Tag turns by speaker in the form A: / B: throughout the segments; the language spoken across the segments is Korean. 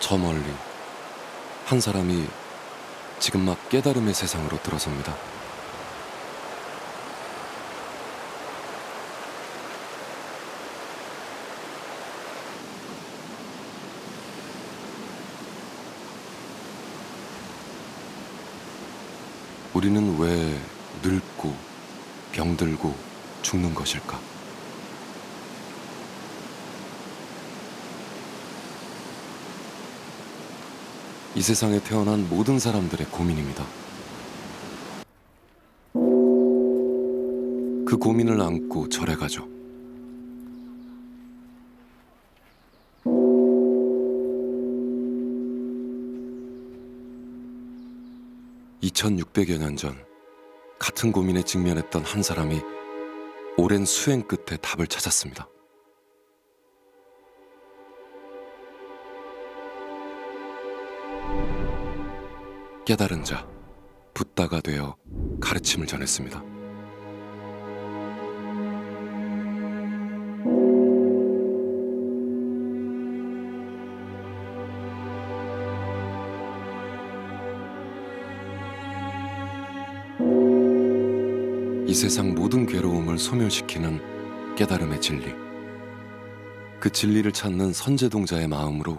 A: 저 멀리 한 사람이 지금 막 깨달음의 세상으로 들어섭니다. 우리는 왜 늙고 병들고 죽는 것일까? 이 세상에 태어난 모든 사람들의 고민입니다. 그 고민을 안고 절에 가죠. (2600여 년) 전 같은 고민에 직면했던 한 사람이 오랜 수행 끝에 답을 찾았습니다. 깨달은 자, 붓다가 되어 가르침을 전했습니다. 이 세상 모든 괴로움을 소멸시키는 깨달음의 진리. 그 진리를 찾는 선제동자의 마음으로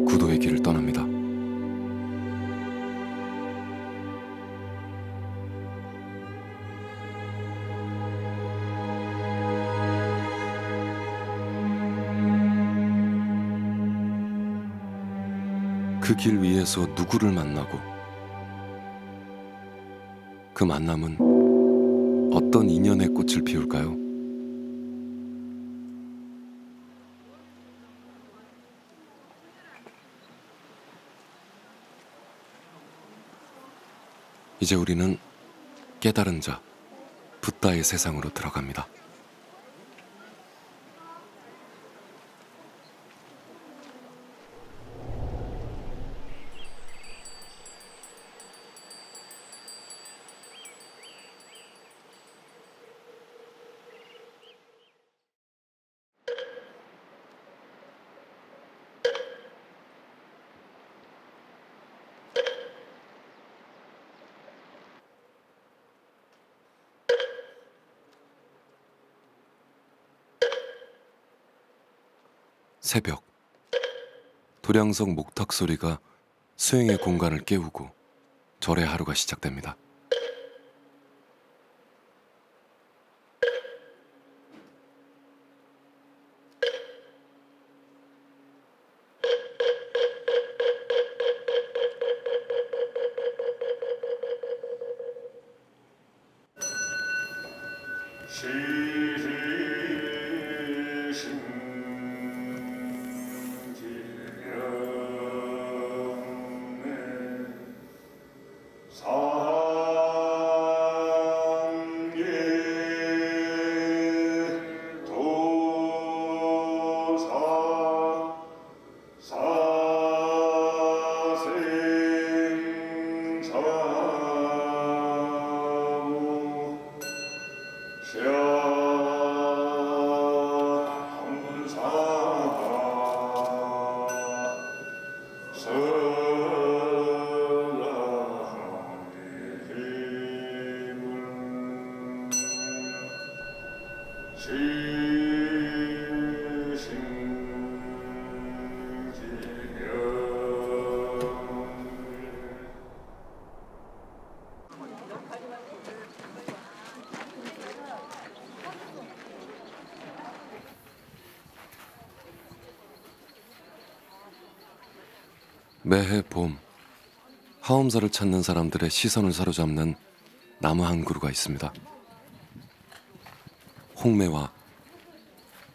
A: 구도의 길을 떠납니다. 그 길 위에서 누구를 만나고 그 만남은 어떤 인연의 꽃을 피울까요? 이제 우리는 깨달은 자, 붓다의 세상으로 들어갑니다. 새벽, 도량석 목탁 소리가 수행의 공간을 깨우고 절의 하루가 시작됩니다. 매해 봄, 하엄사를 찾는 사람들의 시선을 사로잡는 나무 한 그루가 있습니다. 홍매와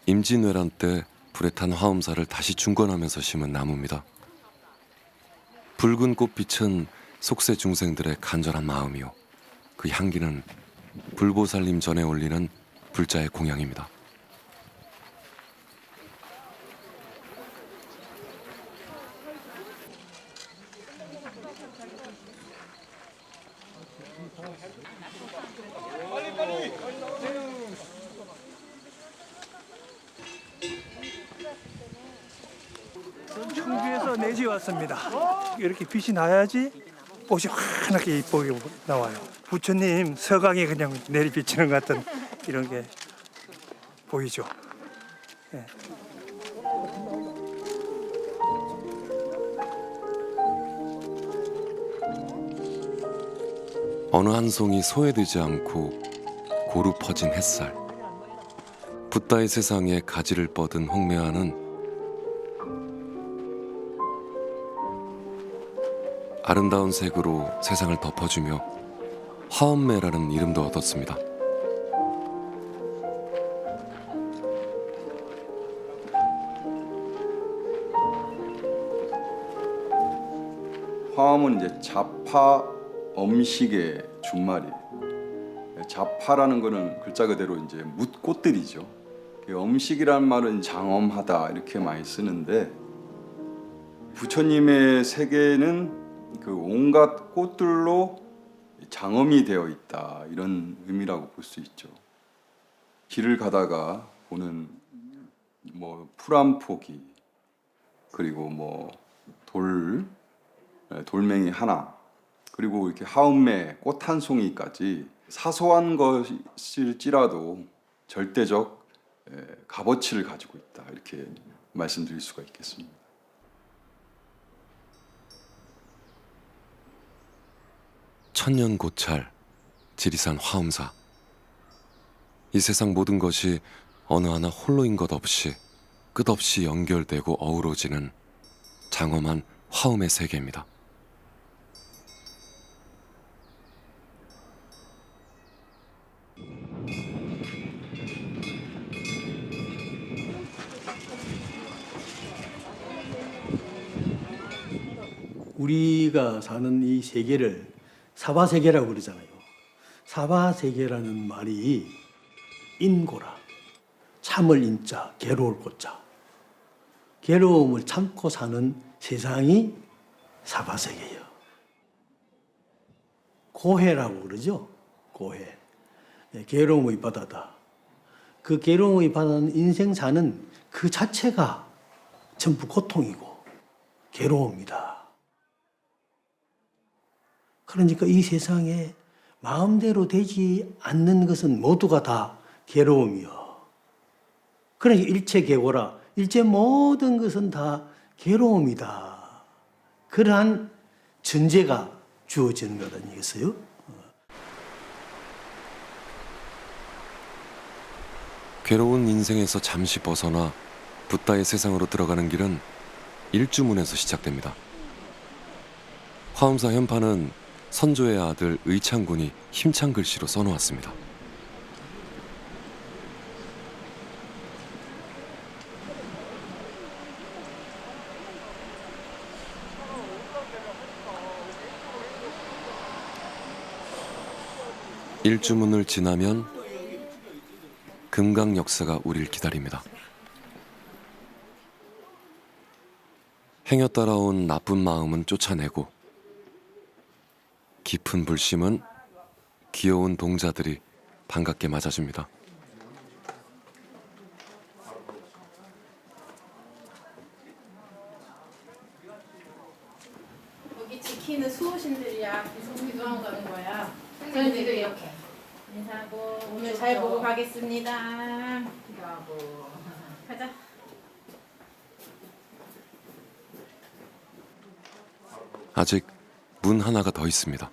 A: 임진왜란 때 불에 탄 화엄사를 다시 중건하면서 심은 나무입니다. 붉은 꽃빛은 속세 중생들의 간절한 마음이요, 그 향기는 불보살님 전에 올리는 불자의 공양입니다.
B: 청주에서 내지 왔습니다. 이렇게 빛이 나야지 옷이 환하게 이쁘게 나와요. 부처님 서강에 그냥 내리비치는 것 같은 이런 게 보이죠. 예.
A: 어느 한 송이 소외되지 않고 고루 퍼진 햇살. 붓다의 세상에 가지를 뻗은 홍매화는 아름다운 색으로 세상을 덮어주며 화엄매라는 이름도 얻었습니다.
C: 화엄은 이제 자파 엄식의 준말이에요. 자파라는 거는 글자 그대로 이제 묻꽃들이죠. 엄식이라는 말은 장엄하다 이렇게 많이 쓰는데 부처님의 세계는 그 온갖 꽃들로 장엄이 되어 있다 이런 의미라고 볼 수 있죠. 길을 가다가 보는 뭐 풀 한 포기 그리고 뭐 돌멩이 하나 그리고 이렇게 하움매 꽃 한 송이까지 사소한 것일지라도 절대적 값어치를 가지고 있다 이렇게 말씀드릴 수가 있겠습니다.
A: 천년 고찰, 지리산 화엄사. 이 세상 모든 것이 어느 하나 홀로인 것 없이 끝없이 연결되고 어우러지는 장엄한 화엄의 세계입니다.
D: 우리가 사는 이 세계를 사바세계라고 그러잖아요. 사바세계라는 말이 인고라. 참을 인자, 괴로울 고자. 괴로움을 참고 사는 세상이 사바세계예요. 고해라고 그러죠. 고해. 괴로움의 바다다. 그 괴로움의 바다는 인생사는 그 자체가 전부 고통이고 괴로움이다. 그러니까 이 세상에 마음대로 되지 않는 것은 모두가 다 괴로움이요. 그러니까 일체괴고라. 일체 모든 것은 다 괴로움이다. 그러한 전제가 주어지는 것 아니겠어요?
A: 괴로운 인생에서 잠시 벗어나 붓다의 세상으로 들어가는 길은 일주문에서 시작됩니다. 화엄사 현판은 선조의 아들 의창군이 힘찬 글씨로 써놓았습니다. 일주문을 지나면 금강 역사가 우리를 기다립니다. 행여 따라온 나쁜 마음은 쫓아내고 깊은 불심은 귀여운 동자들이 반갑게 맞아줍니다.
E: 여기 지키는 수호신들이야. 기도하고 가는 거야. 저희도 이렇게 인사하고 오늘 잘 보고 가겠습니다. 기도하고 가자.
A: 아직 문 하나가 더 있습니다.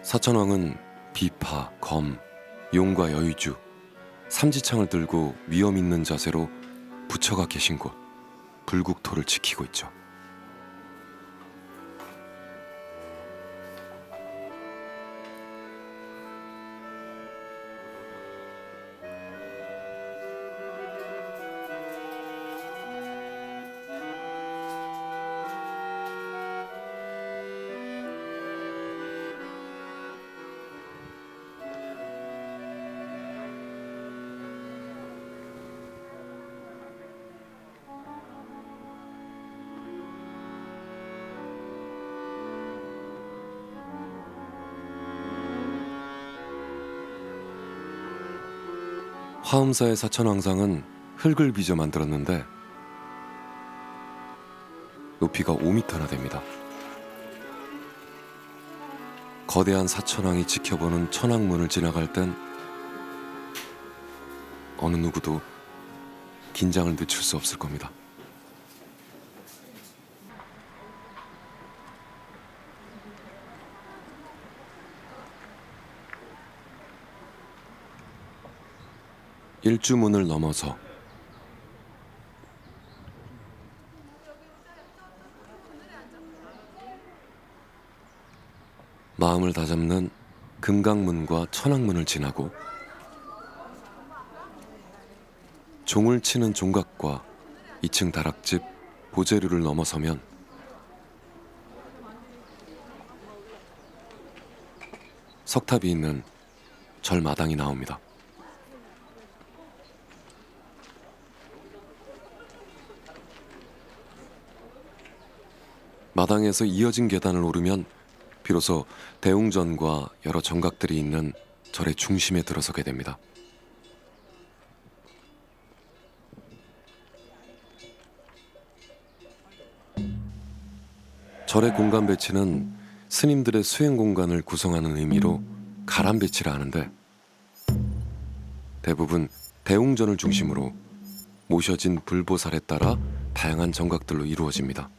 A: 사천왕은 비파, 검, 용과 여의주, 삼지창을 들고 위험 있는 자세로 부처가 계신 곳 불국토를 지키고 있죠. 화엄사의 사천왕상은 흙을 빚어 만들었는데 높이가 5m나 됩니다. 거대한 사천왕이 지켜보는 천왕문을 지나갈 땐 어느 누구도 긴장을 늦출 수 없을 겁니다. 일주문을 넘어서 마음을 다잡는 금강문과 천왕문을 지나고 종을 치는 종각과 2층 다락집 보재루를 넘어서면 석탑이 있는 절마당이 나옵니다. 마당에서 이어진 계단을 오르면 비로소 대웅전과 여러 정각들이 있는 절의 중심에 들어서게 됩니다. 절의 공간 배치는 스님들의 수행 공간을 구성하는 의미로 가람 배치를 하는데 대부분 대웅전을 중심으로 모셔진 불보살에 따라 다양한 정각들로 이루어집니다.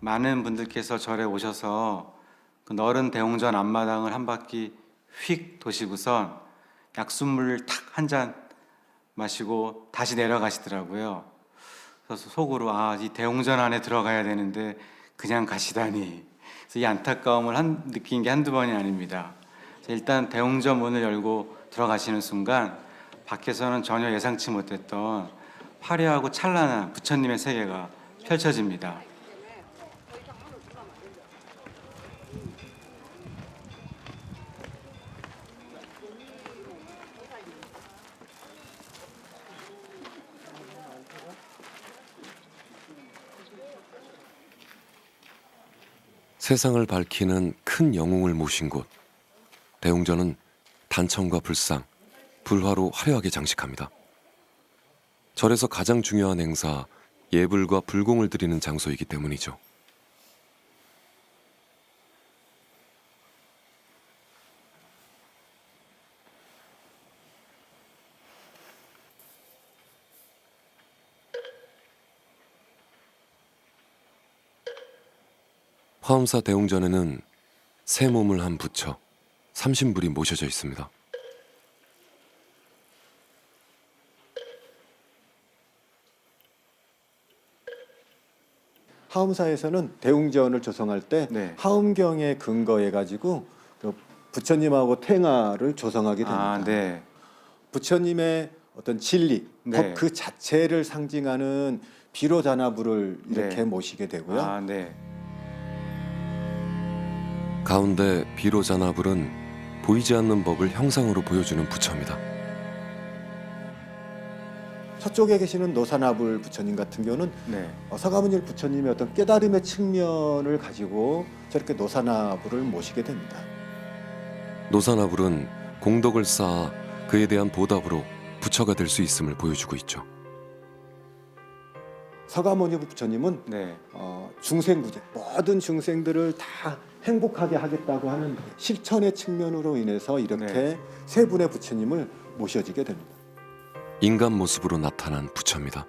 F: 많은 분들께서 절에 오셔서 그 넓은 대웅전 앞마당을 한 바퀴 휙 도시고선 약수물을 탁 한 잔 마시고 다시 내려가시더라고요. 그래서 속으로 이 대웅전 안에 들어가야 되는데 그냥 가시다니. 그래서 이 안타까움을 느낀 게 한두 번이 아닙니다. 일단 대웅전 문을 열고 들어가시는 순간 밖에서는 전혀 예상치 못했던 화려하고 찬란한 부처님의 세계가 펼쳐집니다.
A: 세상을 밝히는 큰 영웅을 모신 곳 대웅전은 단청과 불상, 불화로 화려하게 장식합니다. 절에서 가장 중요한 행사 예불과 불공을 드리는 장소이기 때문이죠. 화엄사 대웅전에는 새 몸을 한 부처, 삼신불이 모셔져 있습니다.
G: 화엄사에서는 대웅전을 조성할 때
F: 네.
G: 화엄경에 근거해 가지고 그 부처님하고 탱화를 조성하게 됩니다.
F: 네.
G: 부처님의 어떤 진리,
F: 네.
G: 법 그 자체를 상징하는 비로자나불을 이렇게
F: 네.
G: 모시게 되고요.
F: 네.
A: 가운데 비로자나불은 보이지 않는 법을 형상으로 보여주는 부처입니다.
G: 서쪽에 계시는 노사나불 부처님 같은 경우는
F: 네.
G: 서가모니 부처님의 어떤 깨달음의 측면을 가지고 저렇게 노사나불을 모시게 됩니다.
A: 노사나불은 공덕을 쌓아 그에 대한 보답으로 부처가 될 수 있음을 보여주고 있죠.
G: 서가모니 부처님은
F: 네.
G: 중생구제, 모든 중생들을 다 행복하게 하겠다고 하는 실천의 측면으로 인해서 이렇게
F: 네.
G: 세 분의 부처님을 모셔지게 됩니다.
A: 인간 모습으로 나타난 부처입니다.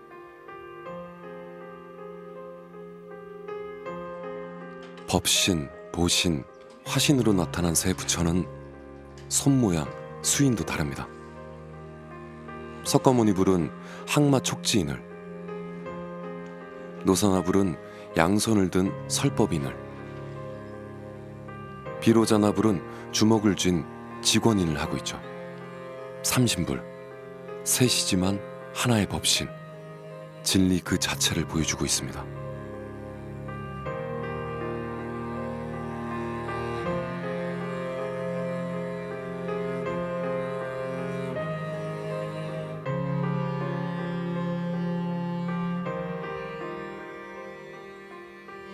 A: 법신, 보신, 화신으로 나타난 세 부처는 손 모양, 수인도 다릅니다. 석가모니불은 항마 촉지인을, 노사나불은 양손을 든 설법인을, 비로자나불은 주먹을 쥔 직원인을 하고 있죠. 삼신불, 셋이지만 하나의 법신, 진리 그 자체를 보여주고 있습니다.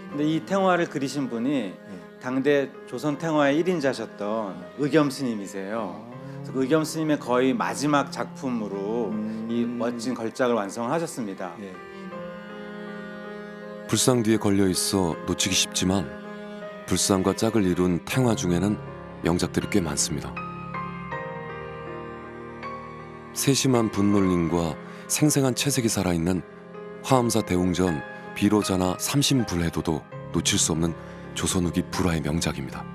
F: 근데 이 탱화를 그리신 분이 당대 조선 탱화의 1인자셨던 의겸 스님이세요. 그래서 그 의겸 스님의 거의 마지막 작품으로 이 멋진 걸작을 완성하셨습니다.
D: 예.
A: 불상 뒤에 걸려 있어 놓치기 쉽지만 불상과 짝을 이룬 탱화 중에는 명작들이 꽤 많습니다. 세심한 분놀림과 생생한 채색이 살아있는 화엄사 대웅전 비로자나 삼신불해도도 놓칠 수 없는 조선 후기 불화의 명작입니다.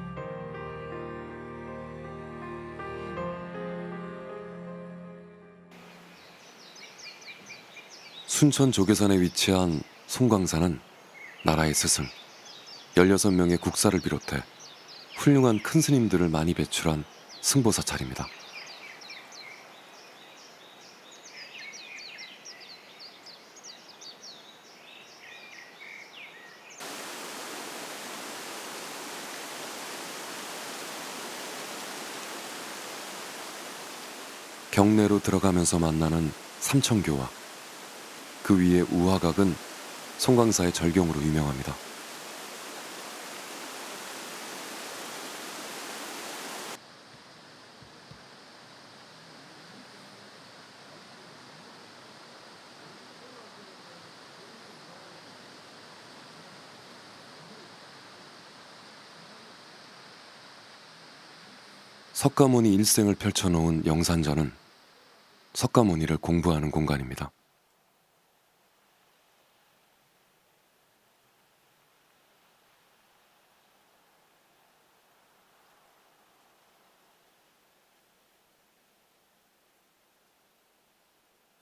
A: 순천 조계산에 위치한 송광산은 나라의 스승 16명의 국사를 비롯해 훌륭한 큰 스님들을 많이 배출한 승보사찰입니다. 경내로 들어가면서 만나는 삼천교와 그 위의 우화각은 송광사의 절경으로 유명합니다. 석가모니 일생을 펼쳐놓은 영산전은 석가모니를 공부하는 공간입니다.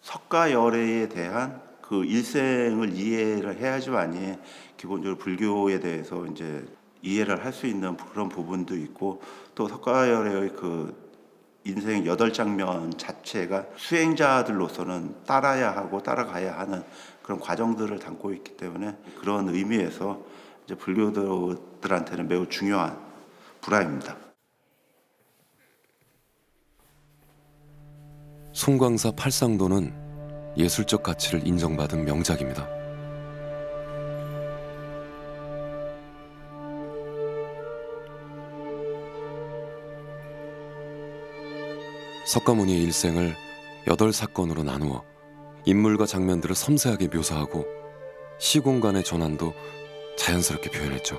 H: 석가열애에 대한 그 일생을 이해를 해야지만이 기본적으로 불교에 대해서 이제 이해를 할 수 있는 그런 부분도 있고, 또 석가열애의 그 인생 8장면 자체가 수행자들로서는 따라야 하고 따라가야 하는 그런 과정들을 담고 있기 때문에 그런 의미에서 이제 불교도들한테는 매우 중요한 불화입니다.
A: 송광사 팔상도는 예술적 가치를 인정받은 명작입니다. 석가모니의 일생을 8사건으로 나누어 인물과 장면들을 섬세하게 묘사하고 시공간의 전환도 자연스럽게 표현했죠.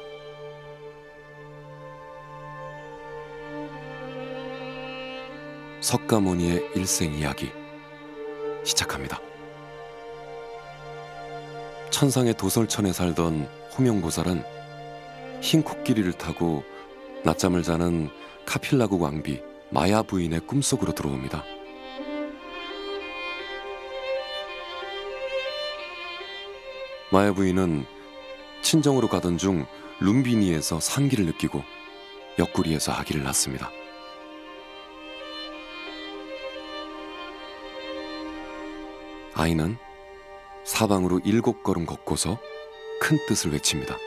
A: 석가모니의 일생 이야기 시작합니다. 천상의 도솔천에 살던 호명보살은 흰 코끼리를 타고 낮잠을 자는 카필라국 왕비 마야 부인의 꿈속으로 들어옵니다. 마야 부인은 친정으로 가던 중 룸비니에서 산기를 느끼고 옆구리에서 아기를 낳습니다. 아이는 사방으로 7걸음 걷고서 큰 뜻을 외칩니다.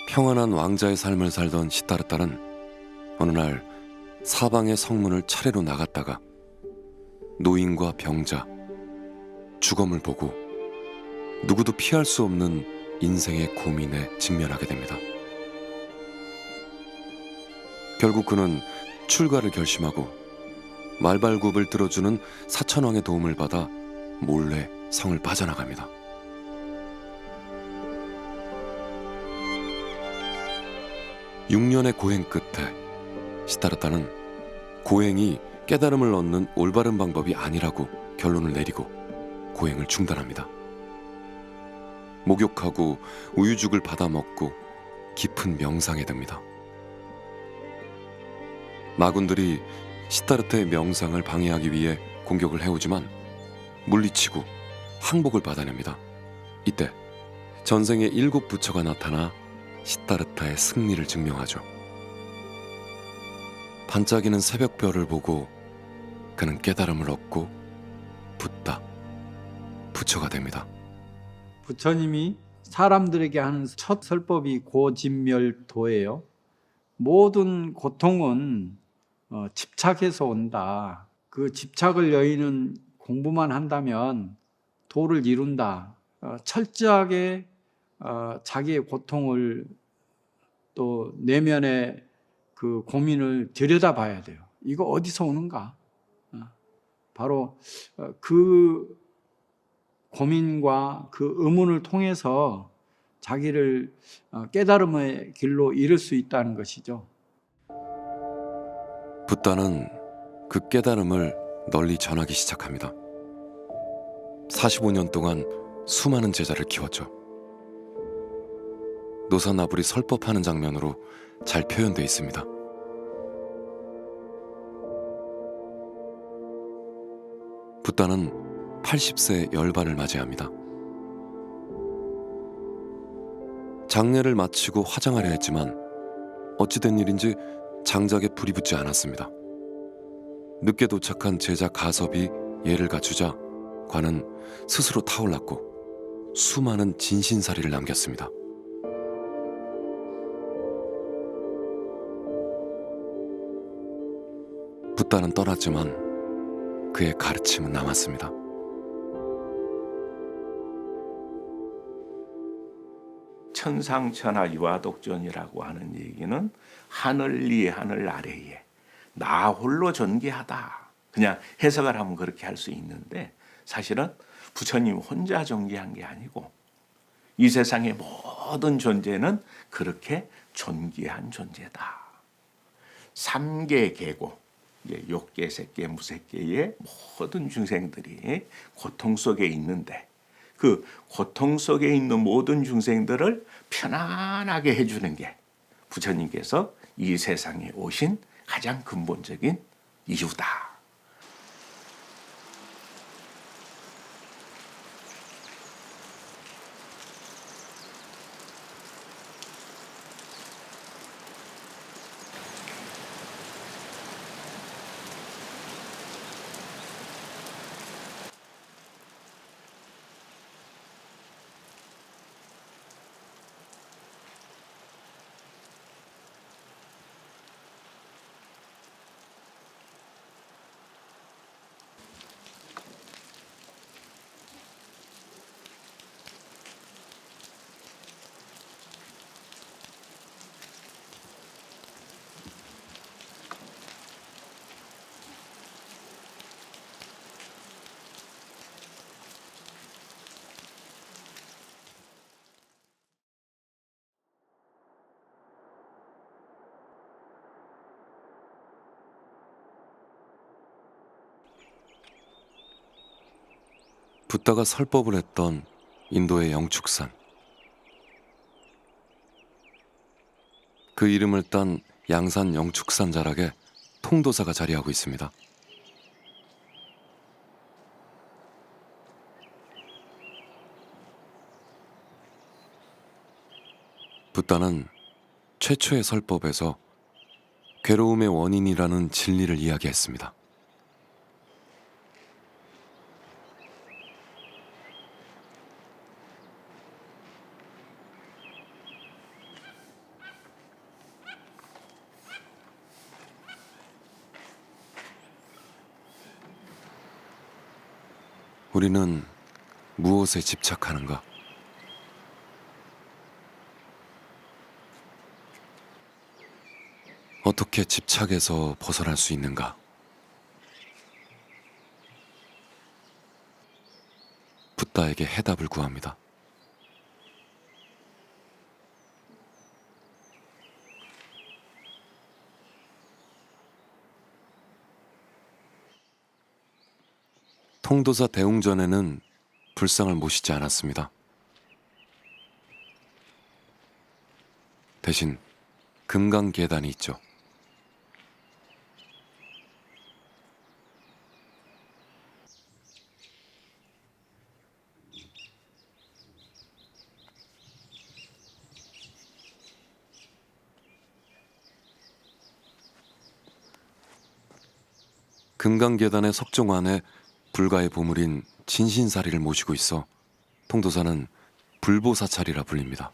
A: 평안한 왕자의 삶을 살던 시타르타는 어느 날 사방의 성문을 차례로 나갔다가 노인과 병자, 죽음을 보고 누구도 피할 수 없는 인생의 고민에 직면하게 됩니다. 결국 그는 출가를 결심하고 말발굽을 들어주는 사천왕의 도움을 받아 몰래 성을 빠져나갑니다. (6년의) 고행 끝에 시타르타는 고행이 깨달음을 얻는 올바른 방법이 아니라고 결론을 내리고 고행을 중단합니다. 목욕하고 우유죽을 받아 먹고 깊은 명상에 듭니다. 마군들이 시타르타의 명상을 방해하기 위해 공격을 해오지만 물리치고 항복을 받아냅니다. 이때 전생의 7부처가 나타나 시타르타의 승리를 증명하죠. 반짝이는 새벽별을 보고 그는 깨달음을 얻고 붓다, 부처가 됩니다.
I: 부처님이 사람들에게 하는 첫 설법이 고진멸도예요. 모든 고통은 집착해서 온다. 그 집착을 여인은 공부만 한다면 도를 이룬다. 철저하게 자기의 고통을 또 내면의 그 고민을 들여다봐야 돼요. 이거 어디서 오는가? 바로 그 고민과 그 의문을 통해서 자기를 깨달음의 길로 이룰 수 있다는 것이죠.
A: 붓다는 그 깨달음을 널리 전하기 시작합니다. 45년 동안 수많은 제자를 키웠죠. 노사나불이 설법하는 장면으로 잘 표현되어 있습니다. 붓다는 80세 열반을 맞이합니다. 장례를 마치고 화장하려 했지만 어찌된 일인지 장작에 불이 붙지 않았습니다. 늦게 도착한 제자 가섭이 예를 갖추자 관은 스스로 타올랐고 수많은 진신사리를 남겼습니다. 붓다는 떠났지만 그의 가르침은 남았습니다.
J: 천상천하 유화독존이라고 하는 얘기는 하늘 위에 하늘 아래에 나 홀로 존귀하다. 그냥 해석을 하면 그렇게 할 수 있는데 사실은 부처님 혼자 존귀한 게 아니고 이 세상의 모든 존재는 그렇게 존귀한 존재다. 3계 계고 욕계, 색계, 무색계의 모든 중생들이 고통 속에 있는데 그 고통 속에 있는 모든 중생들을 편안하게 해주는 게 부처님께서 이 세상에 오신 가장 근본적인 이유다.
A: 붓다가 설법을 했던 인도의 영축산. 그 이름을 딴 양산 영축산 자락에 통도사가 자리하고 있습니다. 붓다는 최초의 설법에서 괴로움의 원인이라는 진리를 이야기했습니다. 우리는 무엇에 집착하는가? 어떻게 집착에서 벗어날 수 있는가? 붓다에게 해답을 구합니다. 통도사 대웅전에는 불상을 모시지 않았습니다. 대신 금강계단이 있죠. 금강계단의 석종 안에 불가의 보물인 진신사리를 모시고 있어 통도사는 불보사찰이라 불립니다.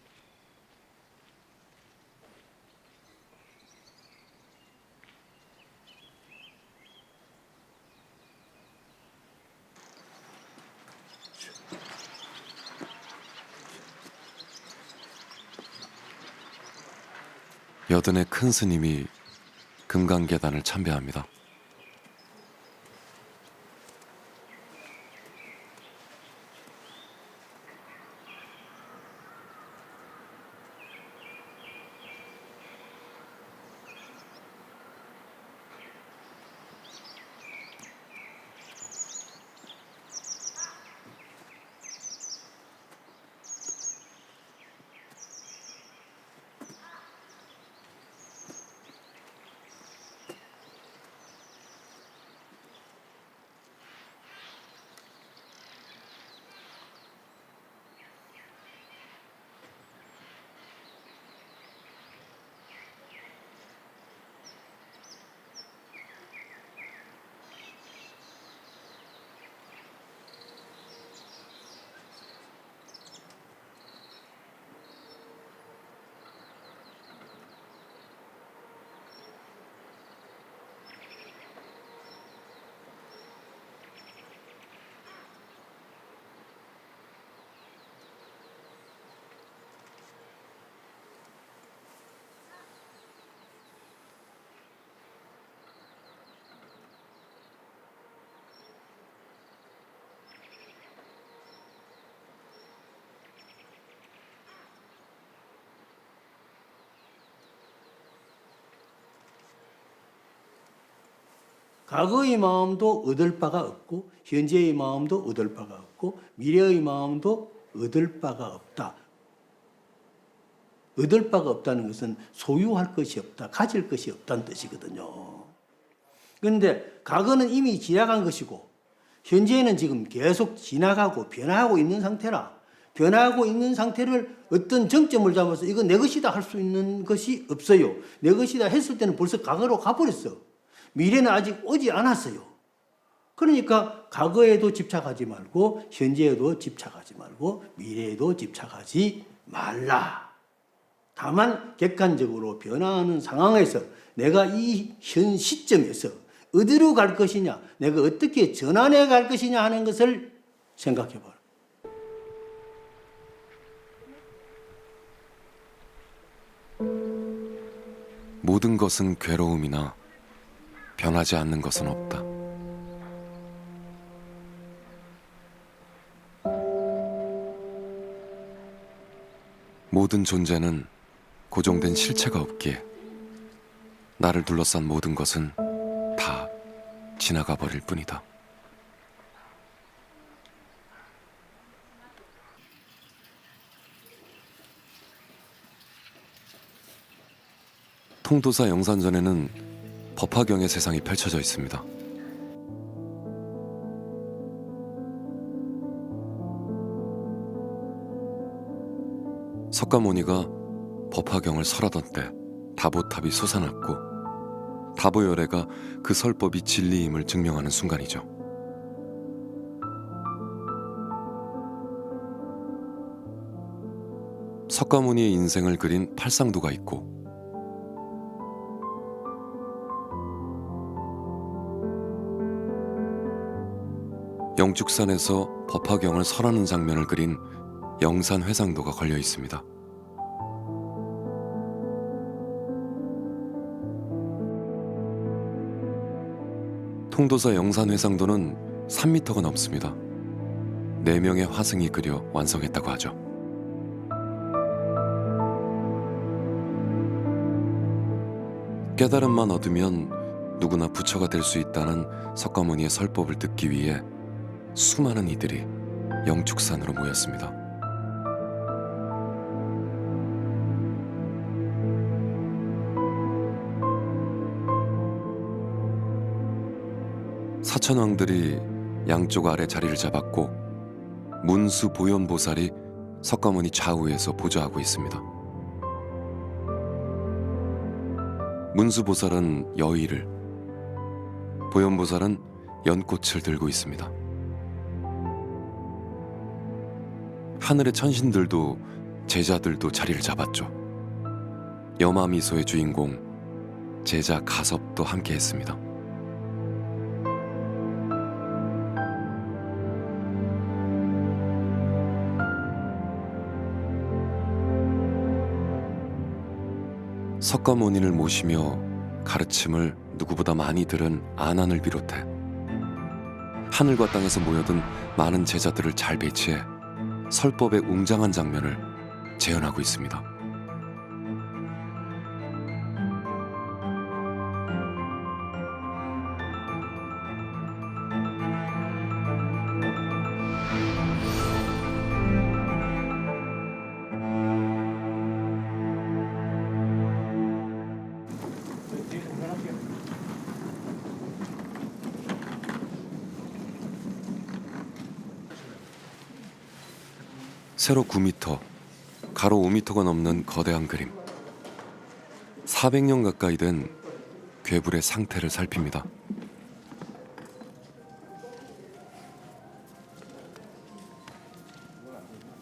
A: 여든의 큰 스님이 금강계단을 참배합니다.
D: 과거의 마음도 얻을 바가 없고 현재의 마음도 얻을 바가 없고 미래의 마음도 얻을 바가 없다. 얻을 바가 없다는 것은 소유할 것이 없다, 가질 것이 없다는 뜻이거든요. 그런데 과거는 이미 지나간 것이고 현재는 지금 계속 지나가고 변화하고 있는 상태라 변화하고 있는 상태를 어떤 정점을 잡아서 이거 내 것이다 할 수 있는 것이 없어요. 내 것이다 했을 때는 벌써 과거로 가버렸어. 미래는 아직 오지 않았어요. 그러니까 과거에도 집착하지 말고 현재에도 집착하지 말고 미래에도 집착하지 말라. 다만 객관적으로 변화하는 상황에서 내가 이 현 시점에서 어디로 갈 것이냐, 내가 어떻게 전환해 갈 것이냐 하는 것을 생각해 봐라.
A: 모든 것은 괴로움이나 변하지 않는 것은 없다. 모든 존재는 고정된 실체가 없기에 나를 둘러싼 모든 것은 다 지나가 버릴 뿐이다. 통도사 영산전에는 법화경의 세상이 펼쳐져 있습니다. 석가모니가 법화경을 설하던 때 다보탑이 솟아났고 다보열애가 그 설법이 진리임을 증명하는 순간이죠. 석가모니의 인생을 그린 팔상도가 있고 영축산에서 법화경을 설하는 장면을 그린 영산회상도가 걸려 있습니다. 통도사 영산회상도는 3m가 넘습니다. 4명의 화승이 그려 완성했다고 하죠. 깨달음만 얻으면 누구나 부처가 될 수 있다는 석가모니의 설법을 듣기 위해 수많은 이들이 영축산으로 모였습니다. 사천왕들이 양쪽 아래 자리를 잡았고 문수 보현보살이 석가모니 좌우에서 보좌하고 있습니다. 문수보살은 여의를, 보현보살은 연꽃을 들고 있습니다. 하늘의 천신들도 제자들도 자리를 잡았죠. 여마미소의 주인공 제자 가섭도 함께했습니다. 석가모니를 모시며 가르침을 누구보다 많이 들은 안한을 비롯해 하늘과 땅에서 모여든 많은 제자들을 잘 배치해 설법의 웅장한 장면을 재현하고 있습니다. 세로 9m, 가로 5m가 넘는 거대한 그림. 400년 가까이 된 괴불의 상태를 살핍니다.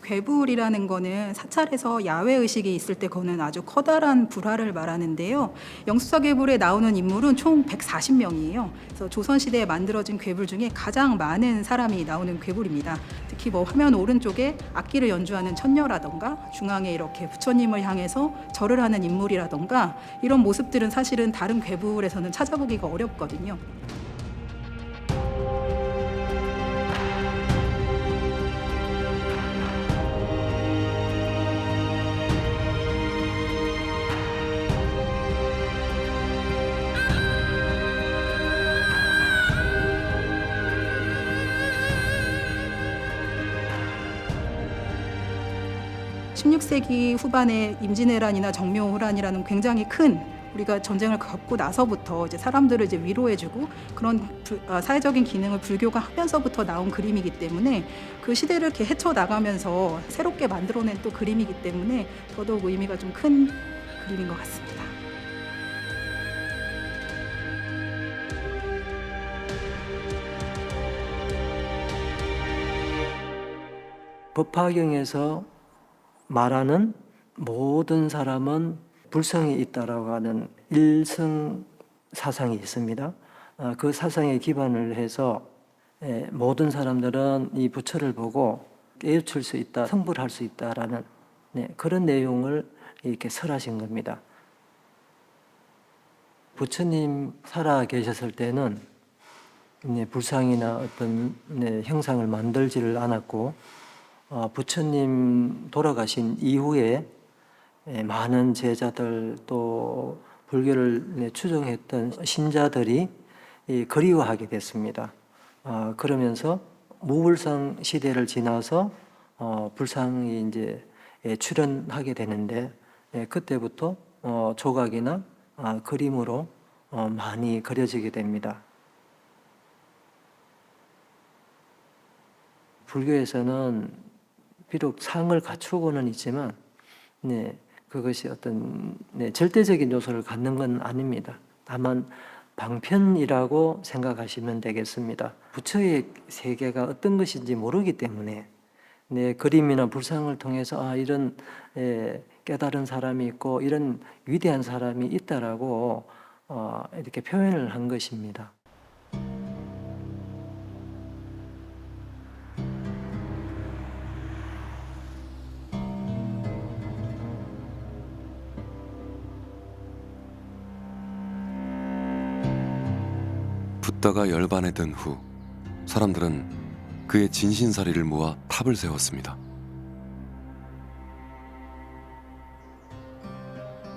K: 괴불이라는 거는 사찰에서 야외 의식이 있을 때 거는 아주 커다란 불화를 말하는데요. 영수사 괴불에 나오는 인물은 총 140명이에요. 그래서 조선시대에 만들어진 괴불 중에 가장 많은 사람이 나오는 괴불입니다. 특히 뭐 화면 오른쪽에 악기를 연주하는 천녀라던가 중앙에 이렇게 부처님을 향해서 절을 하는 인물이라던가 이런 모습들은 사실은 다른 괴불에서는 찾아보기가 어렵거든요. (16세기) 후반에 임진왜란이나 정묘호란이라는 굉장히 큰 우리가 전쟁을 겪고 나서부터 이제 사람들을 이제 위로해주고 그런 사회적인 기능을 불교가 하면서부터 나온 그림이기 때문에 그 시대를 이렇게 헤쳐 나가면서 새롭게 만들어낸 또 그림이기 때문에 더더욱 의미가 좀 큰 그림인 것 같습니다.
L: 법화경에서 말하는 모든 사람은 불성이 있다라고 하는 일성 사상이 있습니다. 그 사상에 기반을 해서 모든 사람들은 이 부처를 보고 깨우칠 수 있다, 성불할 수 있다라는 그런 내용을 이렇게 설하신 겁니다. 부처님 살아 계셨을 때는 불상이나 어떤 형상을 만들지를 않았고 부처님 돌아가신 이후에 많은 제자들 또 불교를 추종했던 신자들이 그리워하게 됐습니다. 그러면서 무불상 시대를 지나서 불상이 이제 출현하게 되는데 그때부터 조각이나 그림으로 많이 그려지게 됩니다. 불교에서는 비록 상을 갖추고는 있지만 그것이 어떤 절대적인 요소를 갖는 건 아닙니다. 다만 방편이라고 생각하시면 되겠습니다. 부처의 세계가 어떤 것인지 모르기 때문에 그림이나 불상을 통해서 이런 깨달은 사람이 있고 이런 위대한 사람이 있다라고 이렇게 표현을 한 것입니다.
A: 붓다가 열반에 든 후 사람들은 그의 진신사리를 모아 탑을 세웠습니다.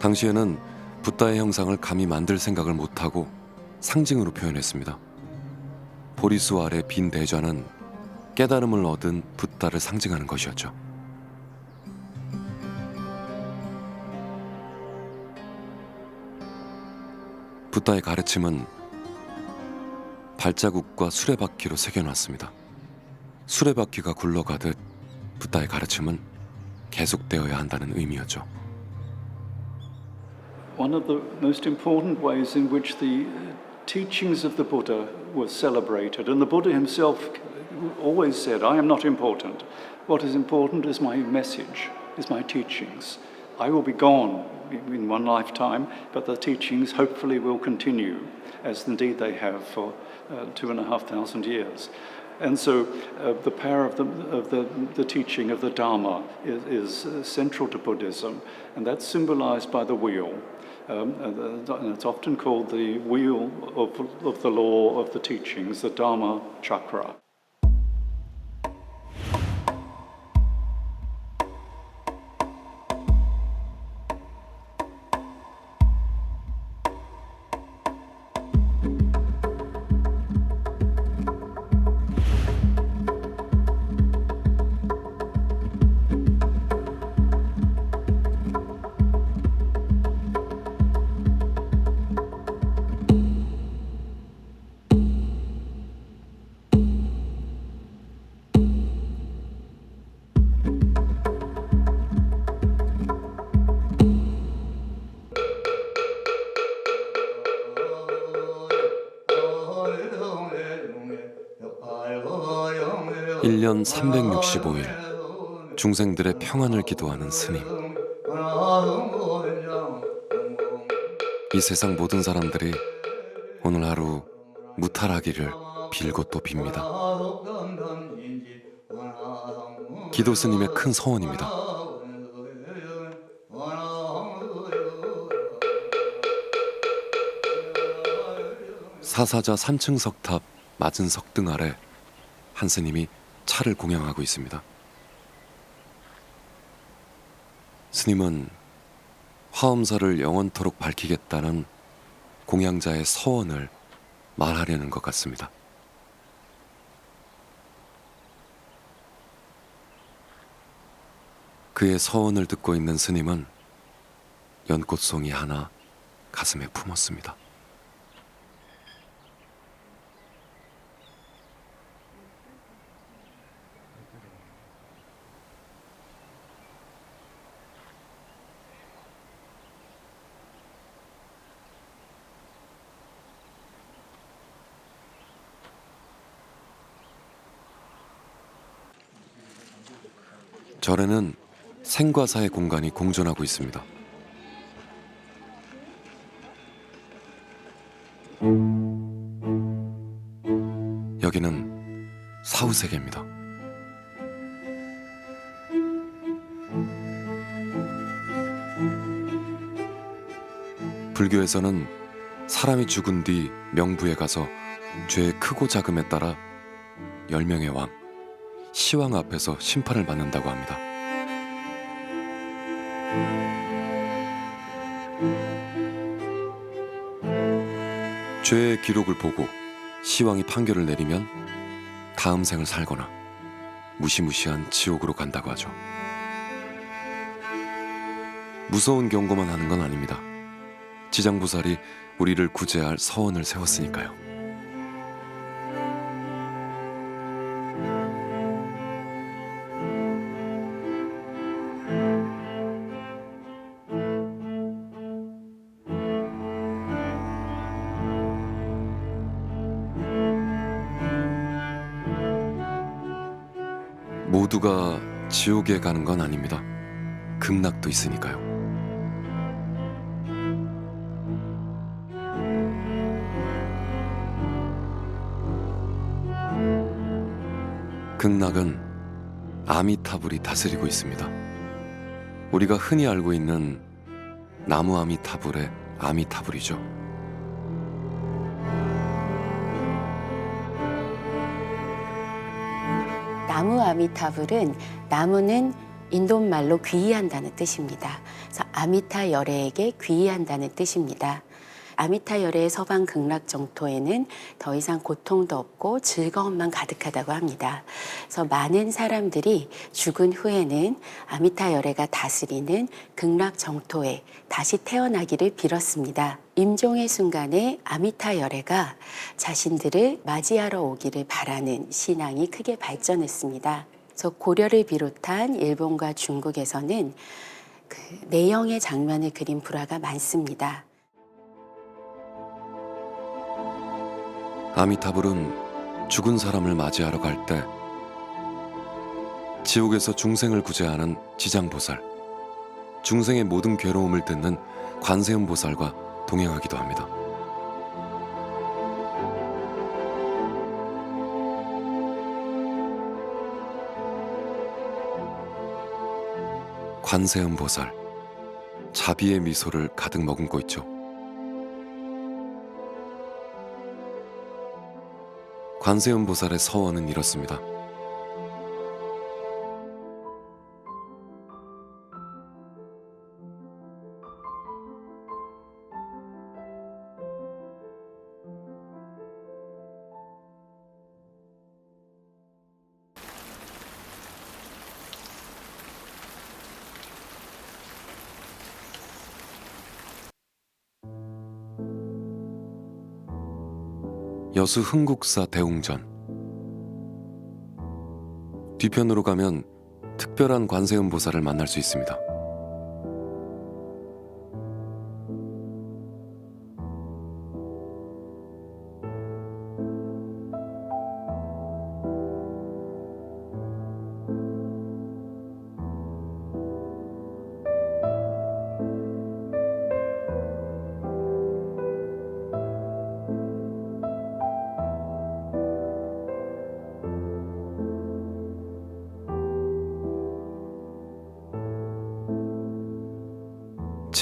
A: 당시에는 붓다의 형상을 감히 만들 생각을 못하고 상징으로 표현했습니다. 보리수 아래 빈 대좌는 깨달음을 얻은 붓다를 상징하는 것이었죠. 붓다의 가르침은 발자국과 수레바퀴로 새겨놨습니다. 수레바퀴가 굴러가듯 붓다의 가르침은 계속되어야 한다는 의미였죠.
M: One of the most important ways in which the teachings of the Buddha were celebrated, and the Buddha himself always said, I am not important. What is important is my message, is my teachings. I will be gone in one lifetime, but the teachings hopefully will continue, as indeed they have for 2,500 years. And so the power of the teaching of the Dharma is central to Buddhism, and that's symbolized by the wheel. And it's often called the wheel of the law of the teachings, the Dharma chakra.
A: 일 년 365일 중생들의 평안을 기도하는 스님. 이 세상 모든 사람들이 오늘 하루 무탈하기를 빌고 또 빕니다. 기도 스님의 큰 서원입니다. 사사자 3층 석탑 맞은 석등 아래 한 스님이 차를 공양하고 있습니다. 스님은 화엄사를 영원토록 밝히겠다는 공양자의 서원을 말하려는 것 같습니다. 그의 서원을 듣고 있는 스님은 연꽃송이 하나 가슴에 품었습니다. 절에는 생과 사의 공간이 공존하고 있습니다. 여기는 사후세계입니다. 불교에서는 사람이 죽은 뒤 명부에 가서 죄의 크고 작음에 따라 10명의 왕, 시왕 앞에서 심판을 받는다고 합니다. 죄의 기록을 보고 시왕이 판결을 내리면 다음 생을 살거나 무시무시한 지옥으로 간다고 하죠. 무서운 경고만 하는 건 아닙니다. 지장보살이 우리를 구제할 서원을 세웠으니까요. 모두가 지옥에 가는 건 아닙니다. 극락도 있으니까요. 극락은 아미타불이 다스리고 있습니다. 우리가 흔히 알고 있는 나무 아미타불의 아미타불이죠.
N: 나무 아미타불은 나무는 인도말로 귀의한다는 뜻입니다. 그래서 아미타 열애에게 귀의한다는 뜻입니다. 아미타 열애의 서방 극락 정토에는 더 이상 고통도 없고 즐거움만 가득하다고 합니다. 그래서 많은 사람들이 죽은 후에는 아미타 열애가 다스리는 극락 정토에 다시 태어나기를 빌었습니다. 임종의 순간에 아미타 열애가 자신들을 맞이하러 오기를 바라는 신앙이 크게 발전했습니다. 그래서 고려를 비롯한 일본과 중국에서는 그 내영의 장면을 그린 불화가 많습니다.
A: 아미타불은 죽은 사람을 맞이하러 갈 때 지옥에서 중생을 구제하는 지장보살, 중생의 모든 괴로움을 듣는 관세음보살과 동행하기도 합니다. 관세음 보살, 자비의 미소를 가득 머금고 있죠. 관세음 보살의 서원은 이렇습니다. 여수 흥국사 대웅전. 뒤편으로 가면 특별한 관세음 보살을 만날 수 있습니다.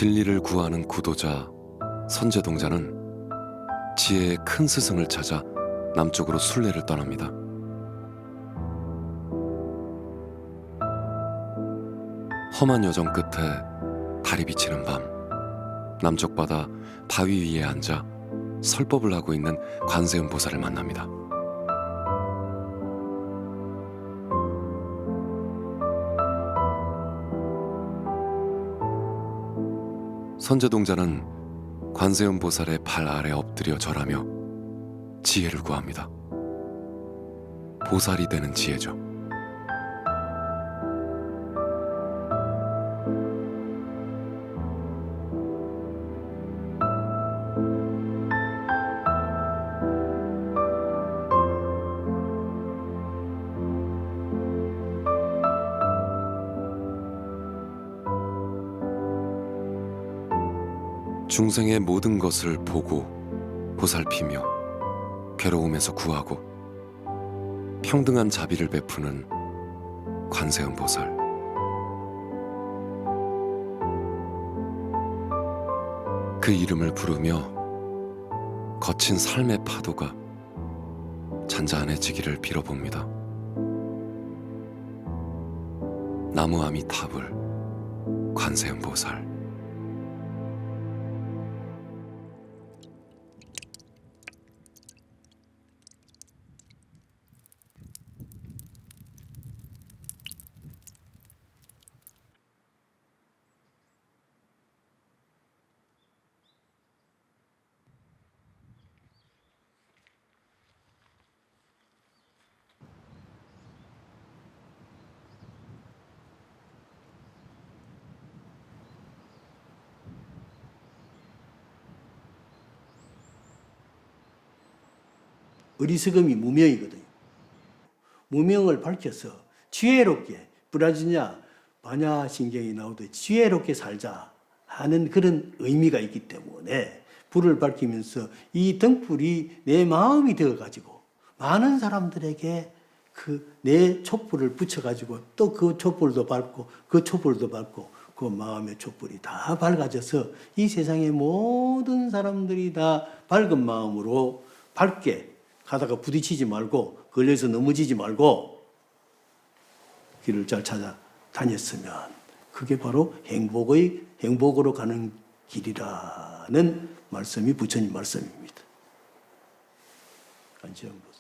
A: 진리를 구하는 구도자 선제동자는 지혜의 큰 스승을 찾아 남쪽으로 순례를 떠납니다. 험한 여정 끝에 달이 비치는 밤, 남쪽 바다 바위 위에 앉아 설법을 하고 있는 관세음 보살을 만납니다. 선제동자는 관세음 보살의 발 아래 엎드려 절하며 지혜를 구합니다. 보살이 되는 지혜죠. 중생의 모든 것을 보고 보살피며 괴로움에서 구하고 평등한 자비를 베푸는 관세음 보살. 그 이름을 부르며 거친 삶의 파도가 잔잔해지기를 빌어봅니다. 나무 아미타불 관세음 보살.
D: 어리석음이 무명이거든요. 무명을 밝혀서 지혜롭게 브라지냐 반야신경이 나오듯 지혜롭게 살자 하는 그런 의미가 있기 때문에 불을 밝히면서 이 등불이 내 마음이 되어가지고 많은 사람들에게 그 내 촛불을 붙여가지고 또 그 촛불도 밝고 그 촛불도 밝고 그 마음의 촛불이 다 밝아져서 이 세상의 모든 사람들이 다 밝은 마음으로 밝게 가다가 부딪히지 말고 걸려서 넘어지지 말고 길을 잘 찾아 다녔으면 그게 바로 행복으로 가는 길이라는 말씀이 부처님 말씀입니다. 관세음